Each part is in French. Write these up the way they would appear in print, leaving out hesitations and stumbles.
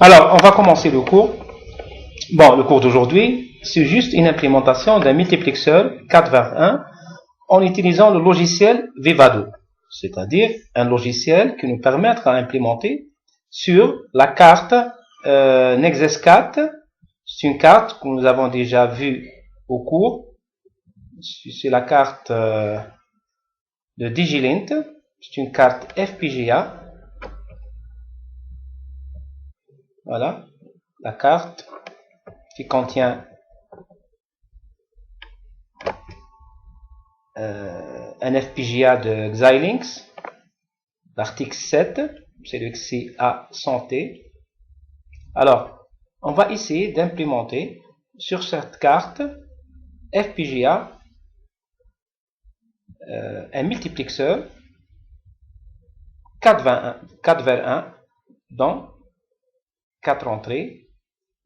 Alors, on va commencer le cours. Bon, le cours d'aujourd'hui, c'est juste une implémentation d'un multiplexeur 4/1 en utilisant le logiciel Vivado, c'est-à-dire un logiciel qui nous permet d'implémenter sur la carte Nexus 4. C'est une carte que nous avons déjà vue au cours. C'est la carte de Digilint. C'est une carte FPGA. Voilà, la carte qui contient un FPGA de Xilinx, l'article 7, c'est le XCA Santé. Alors, on va essayer d'implémenter sur cette carte FPGA un multiplexeur 4/1 dans 4 entrées,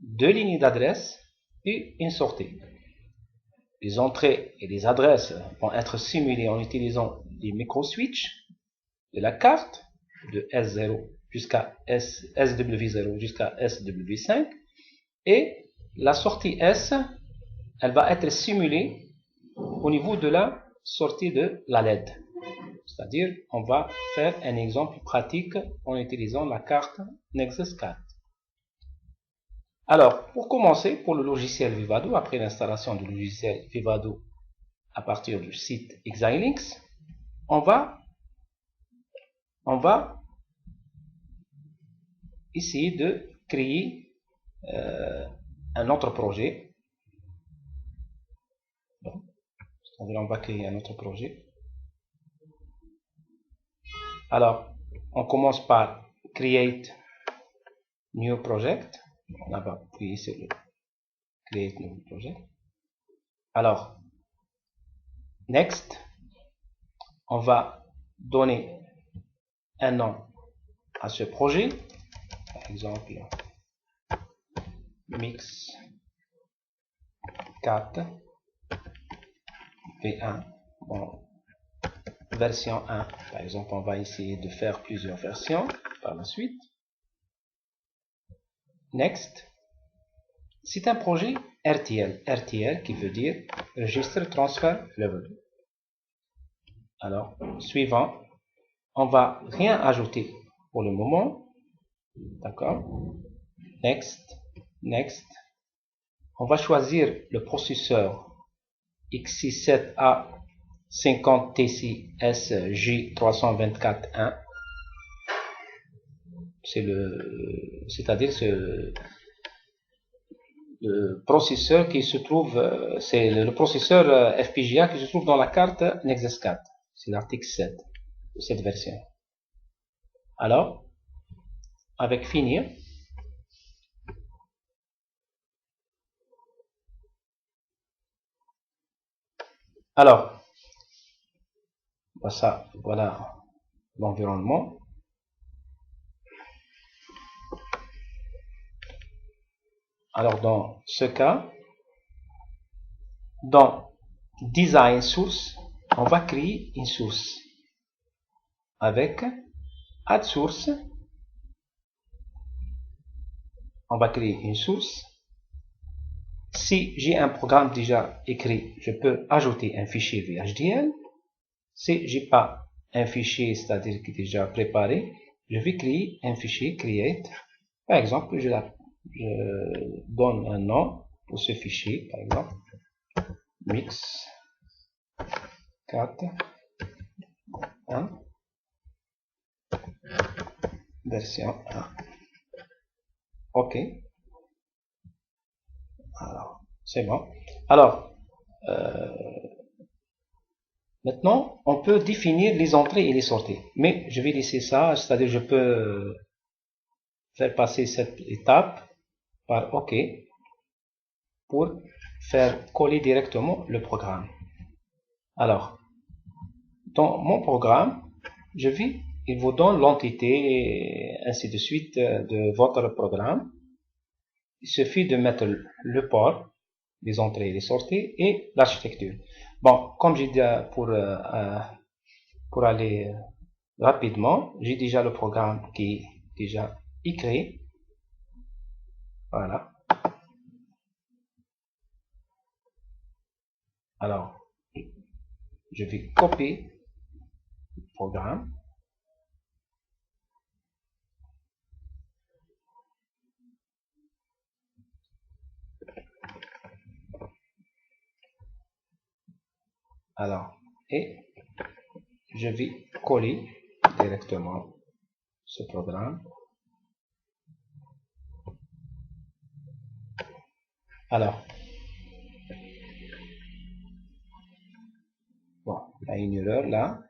2 lignes d'adresse et une sortie. Les entrées et les adresses vont être simulées en utilisant les microswitches de la carte de S0 jusqu'à SW0 jusqu'à SW5, et la sortie S, elle va être simulée au niveau de la sortie de la LED. C'est-à-dire, on va faire un exemple pratique en utilisant la carte Nexus 4. Alors, pour commencer, pour le logiciel Vivado, après l'installation du logiciel Vivado à partir du site Xilinx, on va essayer de créer un autre projet. C'est-à-dire, on va créer un autre projet. Alors, on commence par Create New Project. On va appuyer sur le Create New Project. Alors, Next, on va donner un nom à ce projet. Par exemple, Mix 4 V1. Bon, version 1. Par exemple, on va essayer de faire plusieurs versions par la suite. Next. C'est un projet RTL. RTL qui veut dire Register Transfer Level. Alors, suivant, on va rien ajouter pour le moment. D'accord? Next. Next. On va choisir le processeur X67A 50 TCS J324-1. C'est-à-dire le processeur qui se trouve, c'est le processeur FPGA qui se trouve dans la carte Nexus 4. C'est l'article 7 de cette version. Alors, avec finir, alors, voilà l'environnement. Alors, dans ce cas, dans Design Source, on va créer une source avec Add Source. On va créer une source. Si j'ai un programme déjà écrit, je peux ajouter un fichier VHDL. Si j'ai pas un fichier, c'est-à-dire qui est déjà préparé, je vais créer un fichier create. Par exemple, je donne un nom pour ce fichier, par exemple, mix 4 1 version 1. OK. Alors, c'est bon. Alors, maintenant, on peut définir les entrées et les sorties. Mais je vais laisser ça, c'est-à-dire je peux faire passer cette étape par OK pour faire coller directement le programme. Alors, dans mon programme, il vous donne l'entité et ainsi de suite de votre programme. Il suffit de mettre le port, les entrées et les sorties et l'architecture. Bon, comme j'ai dit, pour aller rapidement, j'ai déjà le programme qui est déjà écrit. Voilà. Alors, je vais copier le programme. Alors, et je vais coller directement ce programme. Alors, bon, il y a une erreur là.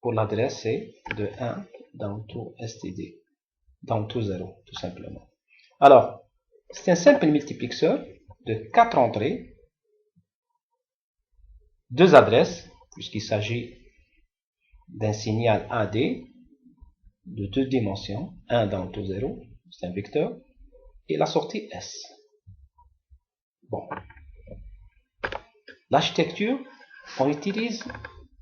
Pour l'adresse, c'est de 1 dans tout std, dans tout 0, tout simplement. Alors, c'est un simple multiplexeur de 4 entrées, 2 adresses, puisqu'il s'agit d'un signal AD de 2 dimensions, 1 dans tout 0, c'est un vecteur, et la sortie S. Bon. L'architecture, on utilise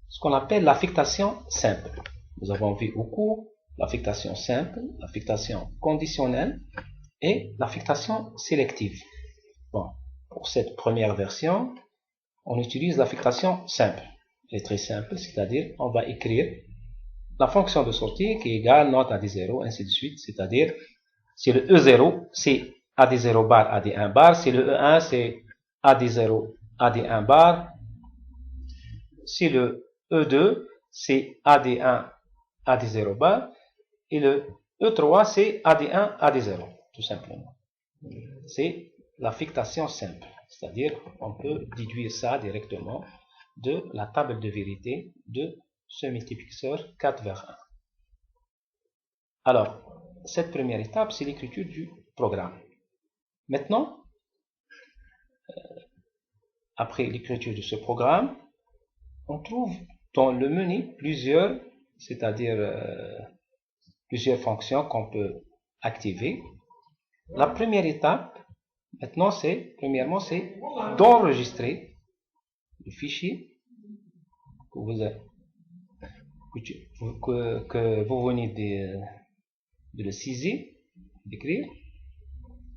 ce qu'on appelle l'affectation simple. Nous avons vu au cours l'affectation simple, l'affectation conditionnelle et l'affectation sélective. Bon, pour cette première version, on utilise l'affectation simple. Elle est très simple, c'est-à-dire on va écrire la fonction de sortie qui est égale note AD0, ainsi de suite, c'est-à-dire si le E0 c'est AD0 bar AD1 bar, si le E1 c'est AD0 AD1 bar, si le E2 c'est AD1 AD0 bar, et le E3 c'est AD1 AD0, tout simplement. C'est l'affectation simple, c'est-à-dire on peut déduire ça directement de la table de vérité de ce multiplexeur 4 vers 1. Alors, cette première étape, c'est l'écriture du programme. Maintenant, après l'écriture de ce programme, on trouve dans le menu plusieurs, c'est-à-dire plusieurs fonctions qu'on peut activer. La première étape, maintenant, premièrement, c'est d'enregistrer le fichier que vous venez de le saisir, d'écrire.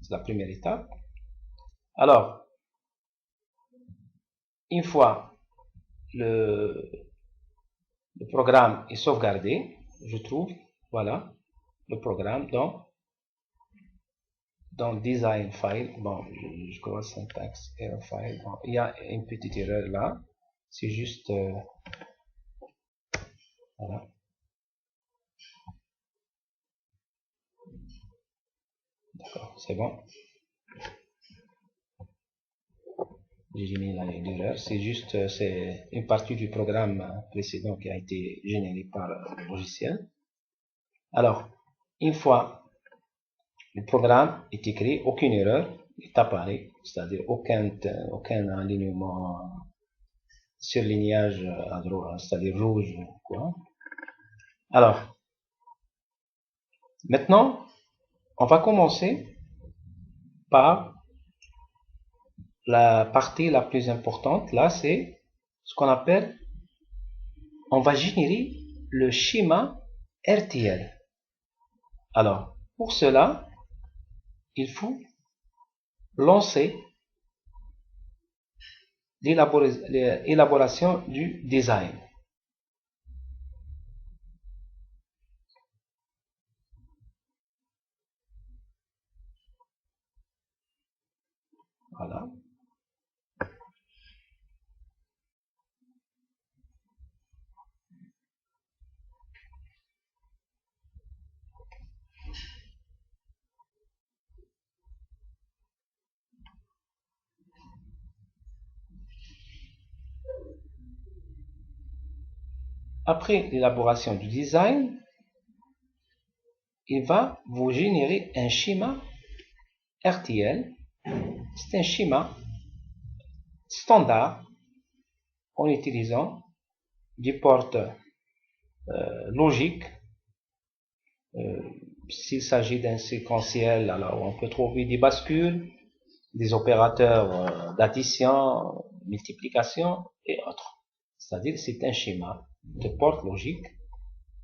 C'est la première étape. Alors, une fois le programme est sauvegardé, je trouve, voilà, le programme dans design file. Bon, je crois syntaxe error file. Bon, il y a une petite erreur là. C'est juste, voilà. D'accord, c'est bon. J'ai généré l'erreur. C'est juste, c'est une partie du programme précédent qui a été généré par le logiciel. Alors, une fois le programme est écrit, aucune erreur est apparue, c'est-à-dire aucun alignement, surlignage à droite, c'est-à-dire rouge, quoi. Alors, maintenant, on va commencer par la partie la plus importante. Là, c'est ce qu'on appelle, on va générer le schéma RTL. Alors, pour cela, il faut lancer l'élaboration du design. Voilà. Après l'élaboration du design, il va vous générer un schéma RTL. C'est un schéma standard en utilisant des portes logiques. S'il s'agit d'un séquentiel, alors on peut trouver des bascules, des opérateurs d'addition, multiplication et autres. C'est-à-dire c'est un schéma de porte logique.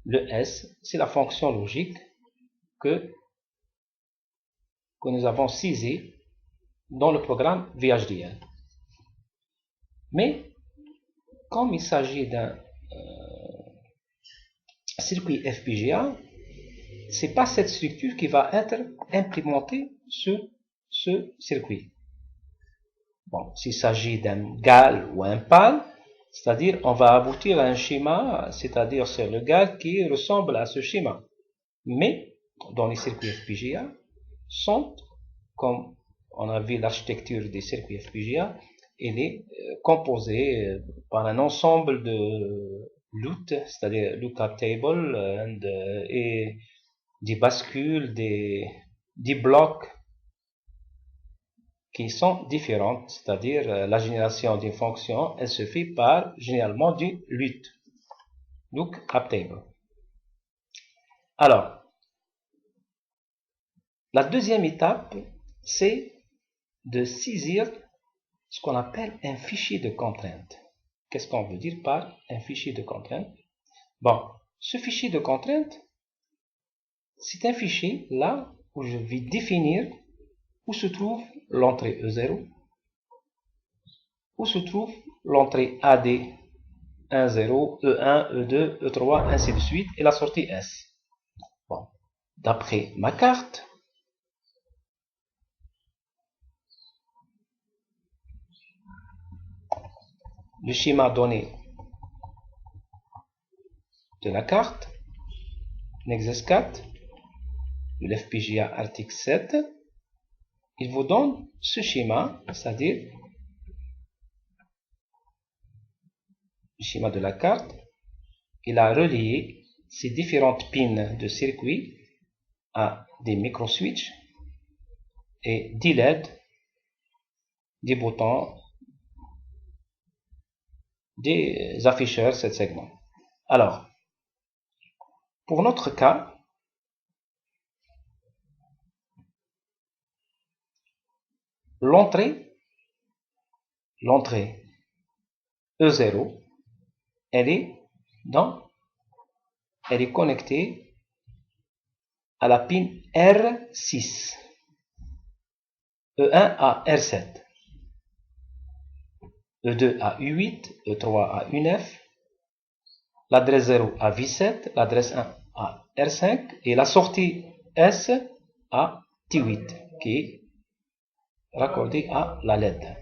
Le S, c'est la fonction logique que que nous avons cisé dans le programme VHDL. Mais comme il s'agit d'un circuit FPGA, ce n'est pas cette structure qui va être implémentée sur ce circuit. Bon, s'il s'agit d'un GAL ou un PAL, c'est-à-dire on va aboutir à un schéma, c'est-à-dire c'est le GAL qui ressemble à ce schéma. Mais dans les circuits FPGA, sont, comme on a vu l'architecture des circuits FPGA, elle est composée par un ensemble de LUT, c'est-à-dire lookup table, et des bascules, des blocs qui sont différentes, c'est-à-dire la génération d'une fonction, elle se fait par généralement du LUT, lookup table. Alors, la deuxième étape, c'est de saisir ce qu'on appelle un fichier de contrainte. Qu'est-ce qu'on veut dire par un fichier de contrainte? Bon, ce fichier de contrainte, c'est un fichier là où je vais définir où se trouve l'entrée E0, où se trouve l'entrée AD 1, 0, E1, E2, E3, ainsi de suite, et la sortie S. Bon, d'après ma carte, le schéma donné de la carte, Nexus 4, de l'FPGA Arctic 7, il vous donne ce schéma, c'est-à-dire le schéma de la carte. Il a relié ces différentes pins de circuit à des micro-switches et des LED, des boutons, des afficheurs 7 segments. Alors, pour notre cas, l'entrée E0, elle est connectée à la pin R6, E1 à R7, E2 à U8, E3 à U9, l'adresse 0 à V7, l'adresse 1 à R5 et la sortie S à T8 qui est raccordée à la LED.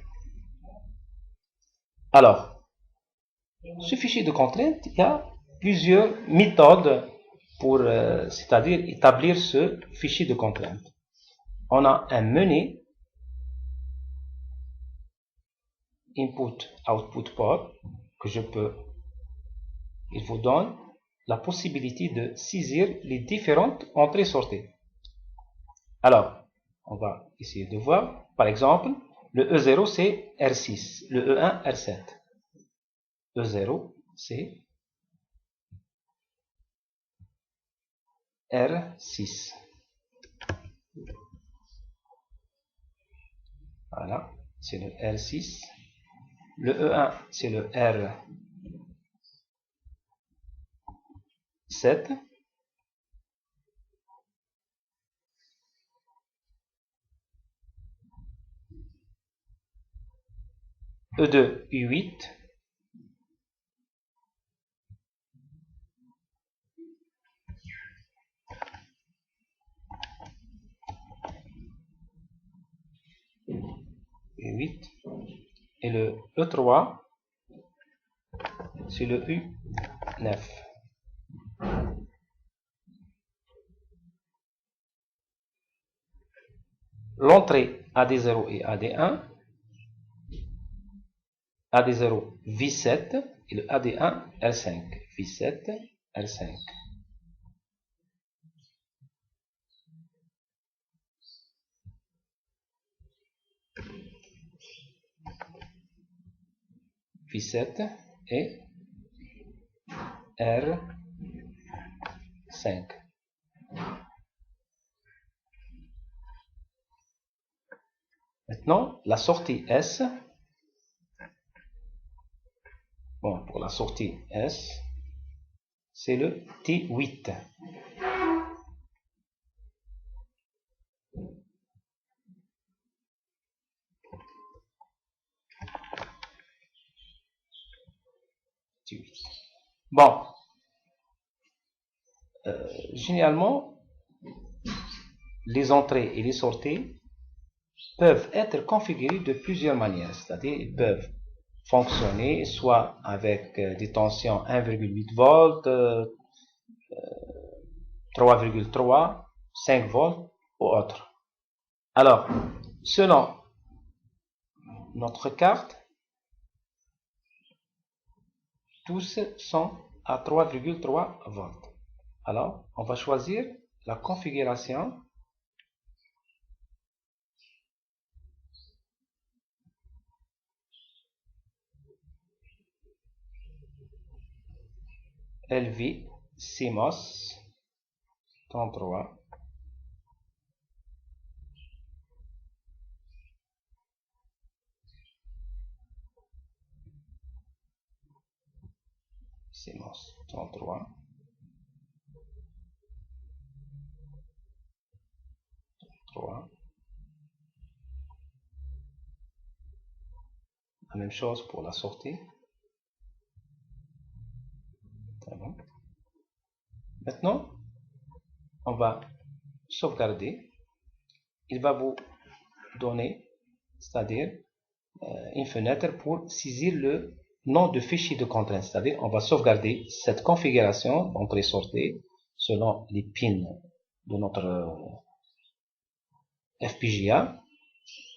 Alors, ce fichier de contrainte, il y a plusieurs méthodes pour, c'est-à-dire établir ce fichier de contrainte. On a un menu input-output port que il vous donne la possibilité de saisir les différentes entrées-sorties. Alors, on va essayer de voir. Par exemple, le E0 c'est R6, le E1 R7. E0 c'est R6. Voilà, c'est le R6. Le E1 c'est le R7. E2 U8. U8. Et le E3 c'est le U9. L'entrée AD0 et AD1, AD0 V7 et le AD1 R5, V7 R5. V7 et R5. Maintenant, la sortie S. Bon, pour la sortie S, c'est le T8. Bon, généralement, les entrées et les sorties peuvent être configurés de plusieurs manières, c'est-à-dire ils peuvent fonctionner soit avec des tensions 1,8 volts, 3,3, 5 volts ou autres. Alors, selon notre carte, tous sont à 3,3 volts. Alors, on va choisir la configuration LV CMOS 33. CMOS 33. 3. La même chose pour la sortie. Très bon. Maintenant, on va sauvegarder. Il va vous donner, c'est-à-dire une fenêtre pour saisir le nom de fichier de contrainte. C'est-à-dire, on va sauvegarder cette configuration d'entrée-sortie selon les pins de notre FPGA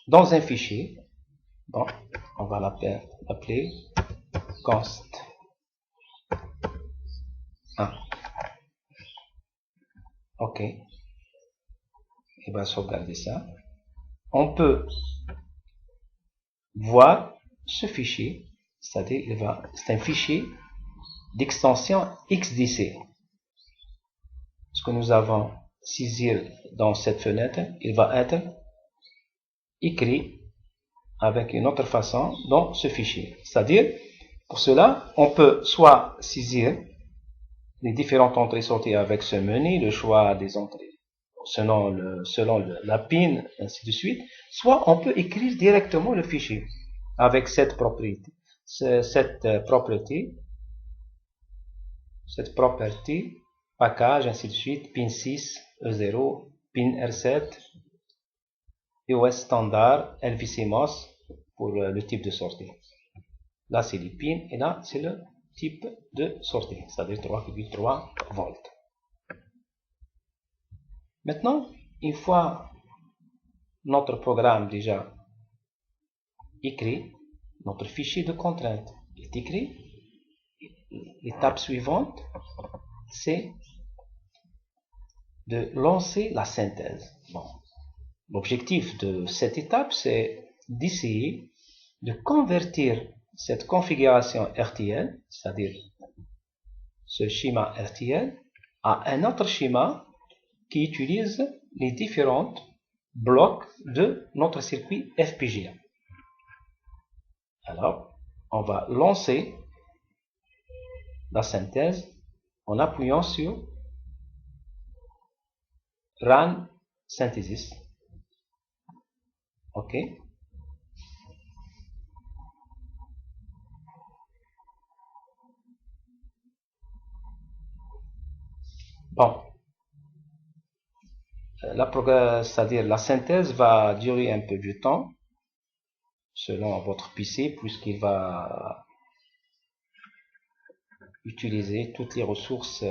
dans un fichier. Bon, on va l'appeler const 1. OK. Il va sauvegarder ça. On peut voir ce fichier, c'est-à-dire c'est un fichier d'extension XDC. Ce que nous avons saisir dans cette fenêtre, il va être écrit avec une autre façon dans ce fichier. C'est-à-dire, pour cela, on peut soit saisir les différentes entrées-sorties avec ce menu, le choix des entrées selon la pin, ainsi de suite, soit on peut écrire directement le fichier avec cette propriété, package, ainsi de suite, pin 6, E0, pin R7, EOS standard, LVCMOS pour le type de sortie. Là, c'est les pins et là, c'est le type de sortie, c'est-à-dire 3,3 volts. Maintenant, une fois notre programme déjà écrit, notre fichier de contrainte est écrit, l'étape suivante, c'est de lancer la synthèse. Bon. L'objectif de cette étape, c'est d'essayer de convertir cette configuration RTL, c'est-à-dire ce schéma RTL, à un autre schéma qui utilise les différents blocs de notre circuit FPGA. Alors, on va lancer la synthèse en appuyant sur Run Synthesis. OK. Bon. C'est-à-dire la synthèse va durer un peu du temps selon votre PC puisqu'il va utiliser toutes les ressources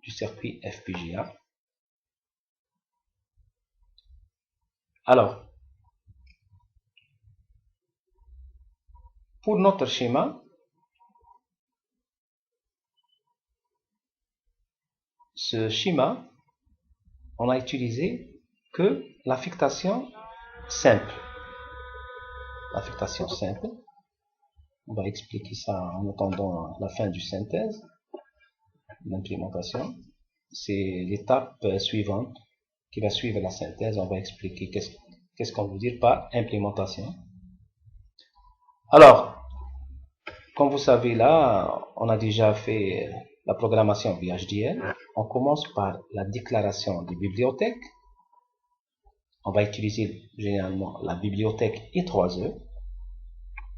du circuit FPGA. Alors, pour notre schéma, ce schéma, on a utilisé que l'affectation simple. L'affectation simple. On va expliquer ça en attendant la fin du synthèse, l'implémentation. C'est l'étape suivante qui va suivre la synthèse. On va expliquer qu'est-ce qu'on veut dire par implémentation. Alors, comme vous savez là, on a déjà fait la programmation VHDL. On commence par la déclaration des bibliothèques. On va utiliser généralement la bibliothèque I3E.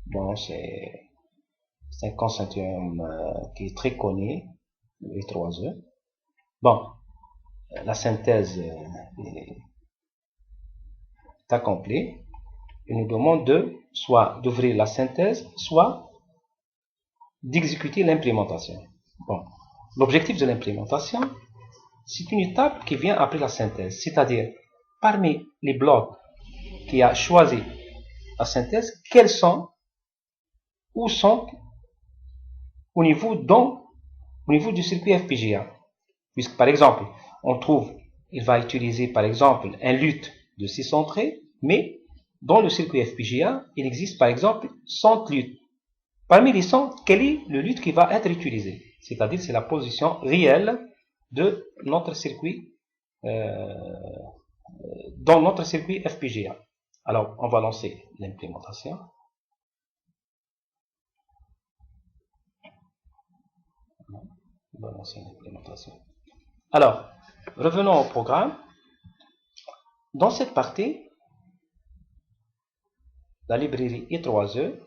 Bon, c'est C'est un consortium qui est très connu, les 3E. Bon, la synthèse est accomplie. Il nous demande soit d'ouvrir la synthèse, soit d'exécuter l'implémentation. Bon, l'objectif de l'implémentation, c'est une étape qui vient après la synthèse, c'est-à-dire parmi les blocs qui a choisi la synthèse, quels sont, où sont au niveau du circuit FPGA. Puisque par exemple, on trouve, il va utiliser par exemple un LUT de 6 entrées, mais dans le circuit FPGA, il existe par exemple 100 LUT. Parmi les 100, quel est le LUT qui va être utilisé? C'est-à-dire, c'est la position réelle de notre circuit, dans notre circuit FPGA. Alors, on va lancer l'implémentation. On va lancer l'implémentation. Alors, revenons au programme. Dans cette partie, la librairie I3E,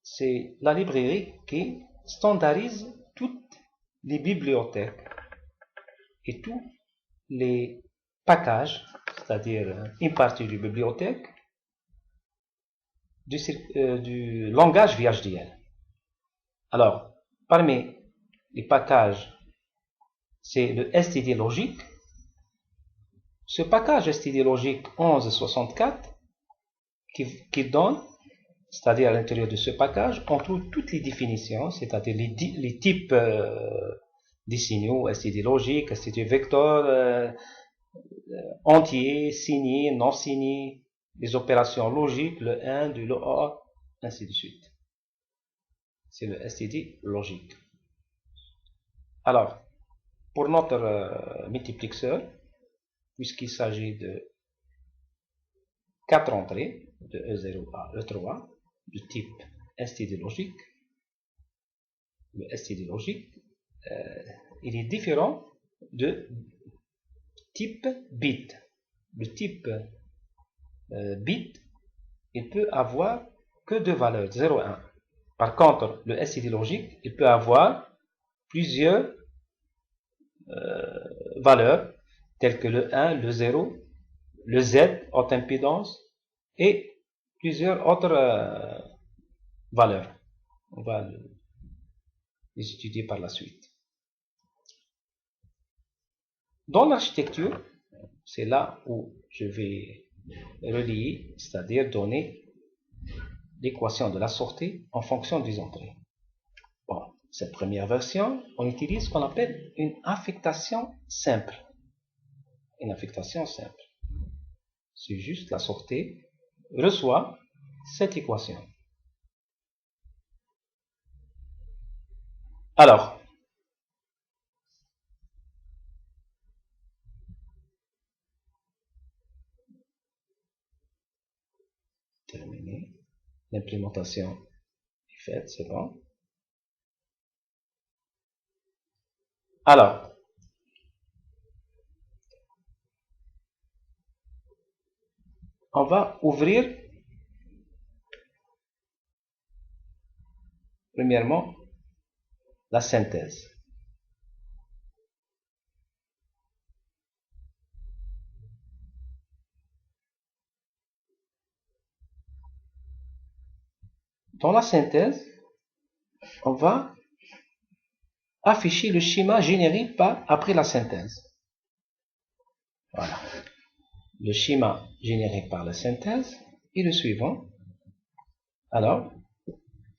c'est la librairie qui standardise toutes les bibliothèques et tous les packages, c'est-à-dire une partie de bibliothèque du langage VHDL. Alors, parmi les packages, c'est le STD Logic. Ce package STD Logic 1164 qui donne, c'est-à-dire à l'intérieur de ce package, on trouve toutes les définitions, c'est-à-dire les types des signaux, STD Logic, STD Vector, entier, signé, non signé, les opérations logiques, le AND, le OR, ainsi de suite. C'est le STD Logic. Alors, pour notre multiplexeur, puisqu'il s'agit de 4 entrées, de E0 à E3, de type STD Logic, le STD Logic, il est différent de type bit. Le type bit, il peut avoir que deux valeurs, 0 et 1. Par contre, le STD Logic, il peut avoir plusieurs valeurs, telles que le 1, le 0, le Z, haute impédance, et plusieurs autres valeurs. On va les étudier par la suite. Dans l'architecture, c'est là où je vais relier, c'est-à-dire donner l'équation de la sortie en fonction des entrées. Bon, cette première version, on utilise ce qu'on appelle une affectation simple. Une affectation simple. C'est juste la sortie reçoit cette équation. Alors, terminé. L'implémentation est faite, c'est bon. Alors, on va ouvrir premièrement la synthèse. Dans la synthèse, on va afficher le schéma généré après la synthèse. Voilà. Le schéma généré par la synthèse est le suivant. Alors,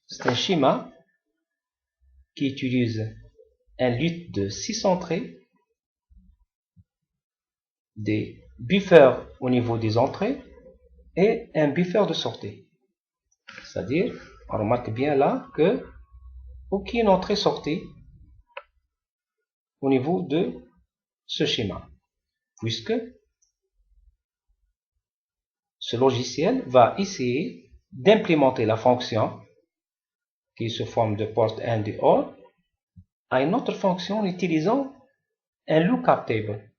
c'est un schéma qui utilise un LUT de 6 entrées, des buffers au niveau des entrées et un buffer de sortie. C'est-à-dire, on remarque bien là que aucune entrée-sortie au niveau de ce schéma, puisque ce logiciel va essayer d'implémenter la fonction qui se forme de porte AND et OR à une autre fonction en utilisant un lookup table.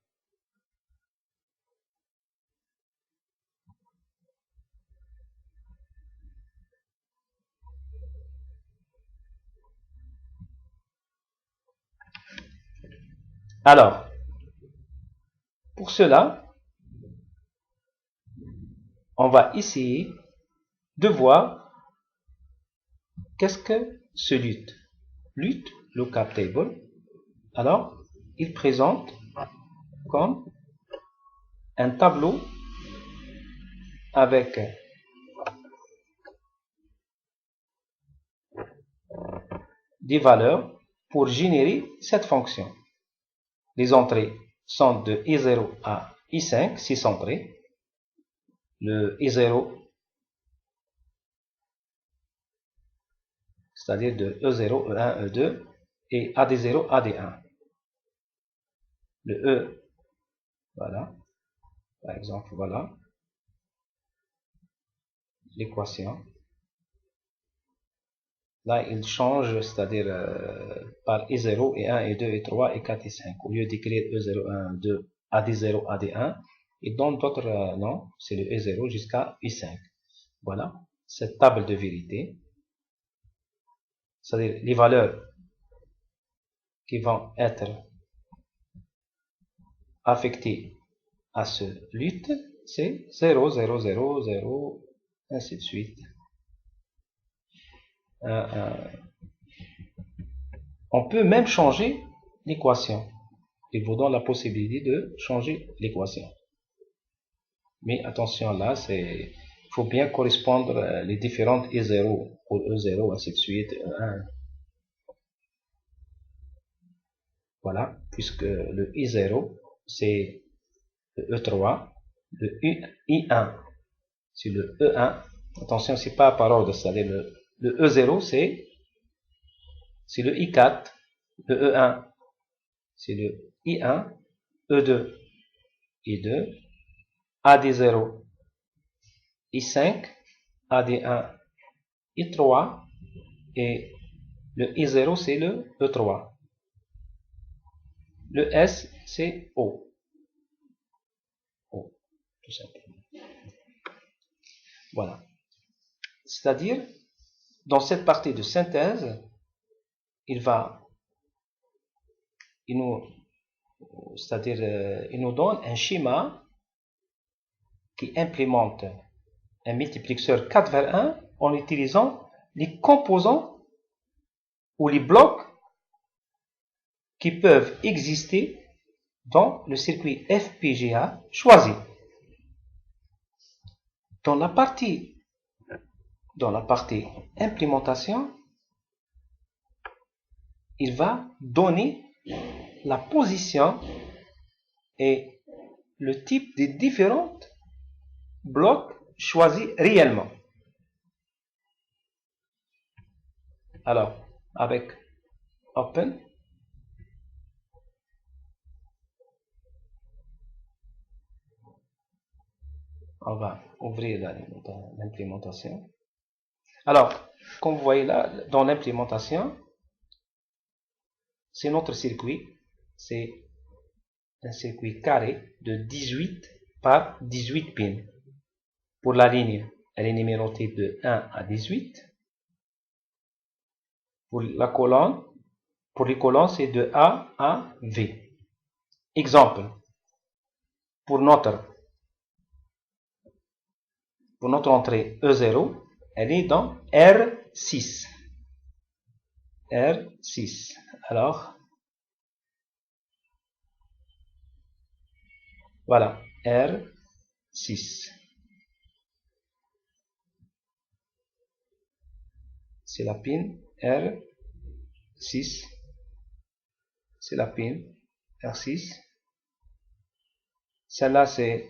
Alors, pour cela, on va essayer de voir qu'est-ce que ce LUT. LUT, Lookup Table. Alors, il présente comme un tableau avec des valeurs pour générer cette fonction. Les entrées sont de I0 à I5, 6 entrées. Le I0, c'est-à-dire de E0, E1, E2, et AD0, AD1. Le E, voilà, par exemple, voilà, l'équation. Là, il change, c'est-à-dire par I0, I1, I2, I3, I4, I5. Au lieu d'écrire E0, I1, I2, AD0, AD1, il donne d'autres noms, c'est le E0 jusqu'à I5. Voilà, cette table de vérité, c'est-à-dire les valeurs qui vont être affectées à ce LUT, c'est 0, 0, 0, 0, ainsi de suite. On peut même changer l'équation. Il vous donne la possibilité de changer l'équation. Mais attention là, il faut bien correspondre les différentes E0 pour E0, ainsi de suite, E1. Voilà, puisque le I0, c'est le E3, le I1, c'est le E1. Attention, c'est pas par ordre, c'est-à-dire le E0, c'est le I4, le E1, c'est le I1, E2, I2, AD0, I5, AD1, I3, et le I0, c'est le E3. Le S, c'est O. O, tout simplement. Voilà. C'est-à-dire, dans cette partie de synthèse, il nous donne un schéma qui implémente un multiplexeur 4 vers 1 en utilisant les composants ou les blocs qui peuvent exister dans le circuit FPGA choisi. Dans la partie implémentation, il va donner la position et le type des différents blocs choisis réellement. Alors, avec Open, on va ouvrir l'implémentation. Alors, comme vous voyez là, dans l'implémentation, c'est notre circuit. C'est un circuit carré de 18 par 18 pins. Pour la ligne, elle est numérotée de 1 à 18. Pour la colonne, pour les colonnes, c'est de A à V. Exemple, pour notre entrée E0, elle est dans R6. R6. Alors, voilà, R6. C'est la pin R6. C'est la pin R6. Celle-là, c'est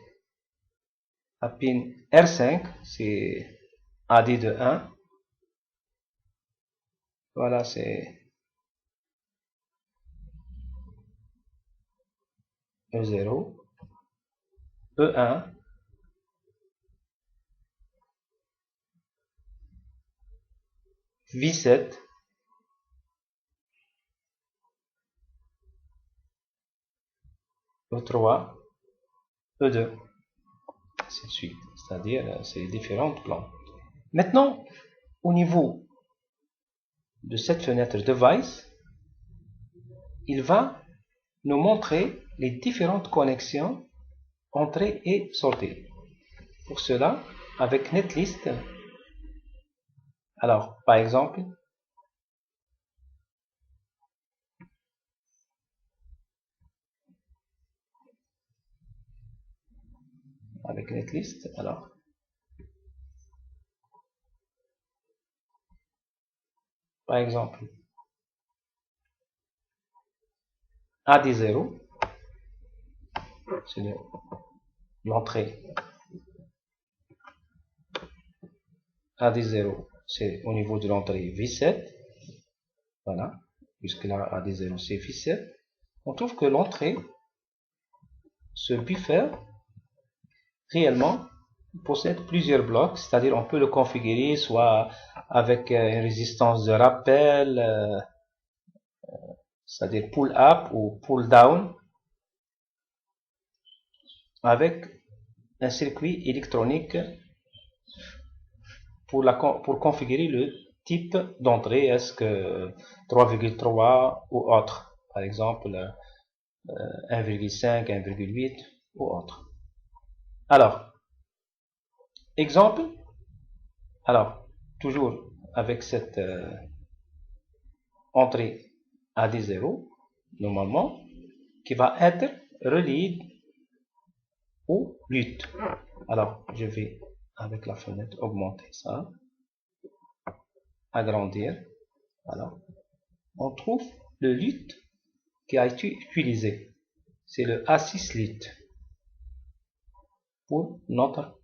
la pin R5. C'est AD de 1. Voilà, c'est E0. E1. V7. E3. E2. Ainsi de suite. C'est-à-dire, c'est différents plans. Maintenant, au niveau de cette fenêtre device, il va nous montrer les différentes connexions entrée et sortie. Pour cela, avec netlist, alors par exemple, avec netlist, alors par exemple AD0, c'est l'entrée. AD0, c'est au niveau de l'entrée V7. Voilà, puisque là AD0 c'est V7. On trouve que l'entrée, ce buffer, réellement possède plusieurs blocs, c'est-à-dire on peut le configurer soit avec une résistance de rappel, c'est-à-dire pull up ou pull down, avec un circuit électronique pour configurer le type d'entrée, est-ce que 3,3 ou autre, par exemple 1,5, 1,8 ou autre. Alors, exemple, alors, toujours avec cette entrée AD0, normalement, qui va être reliée au LUT. Alors, je vais, avec la fenêtre, augmenter ça, agrandir. Alors, on trouve le LUT qui a été utilisé. C'est le A6 LUT pour notre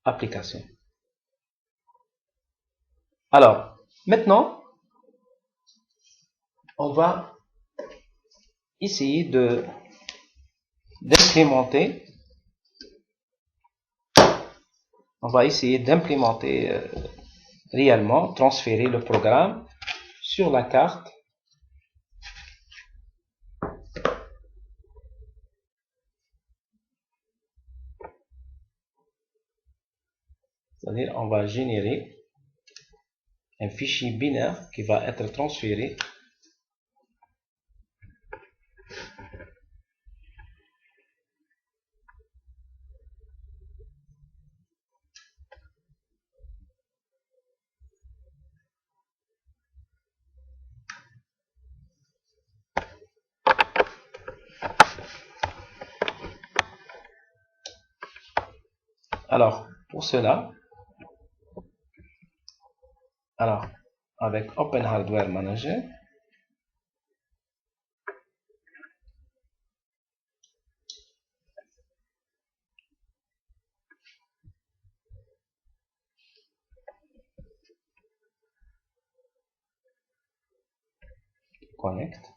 application. Alors, maintenant, on va essayer d'implémenter réellement, transférer le programme sur la carte. C'est-à-dire, on va générer un fichier binaire qui va être transféré Alors, pour cela, avec Open Hardware Manager, connect.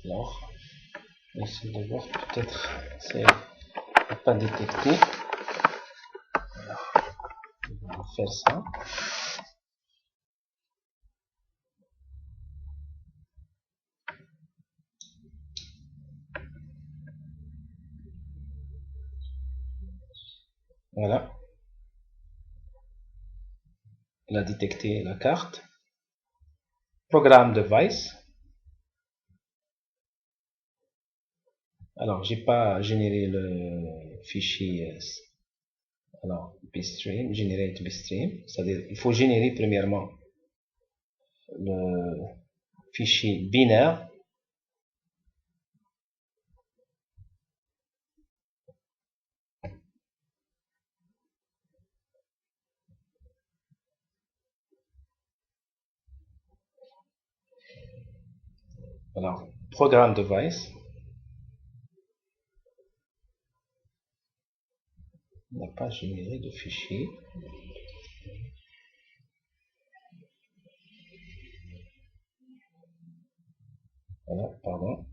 Alors, essayer de voir, peut-être c'est pas détecté. Alors, on va faire ça. Voilà. Il a détecté la carte. Programme device. Alors, j'ai pas généré le fichier. Alors, bstream, generate bstream. C'est-à-dire, il faut générer premièrement le fichier binaire. Alors, programme device. On n'a pas généré de fichier. Voilà, pardon.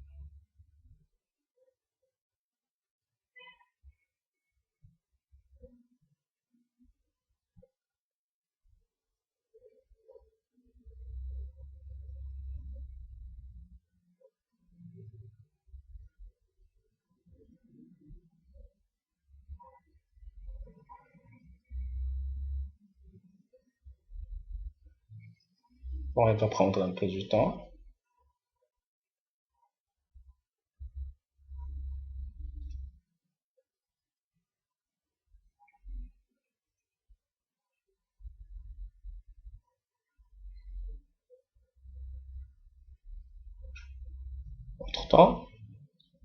Bon, elle va prendre un peu du temps. Entre-temps,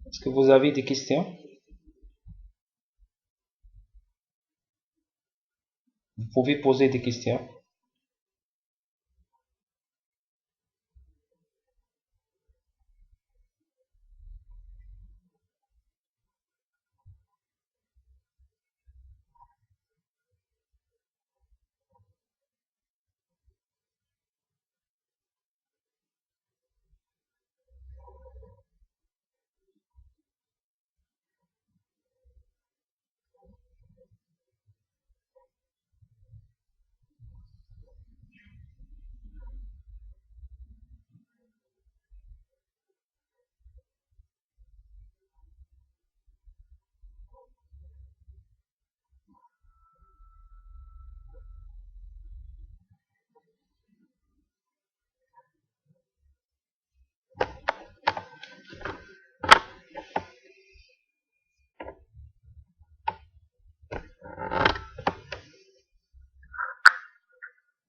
est-ce que vous avez des questions? Vous pouvez poser des questions.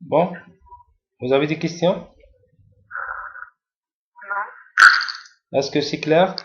Bon, vous avez des questions? Est-ce que c'est clair?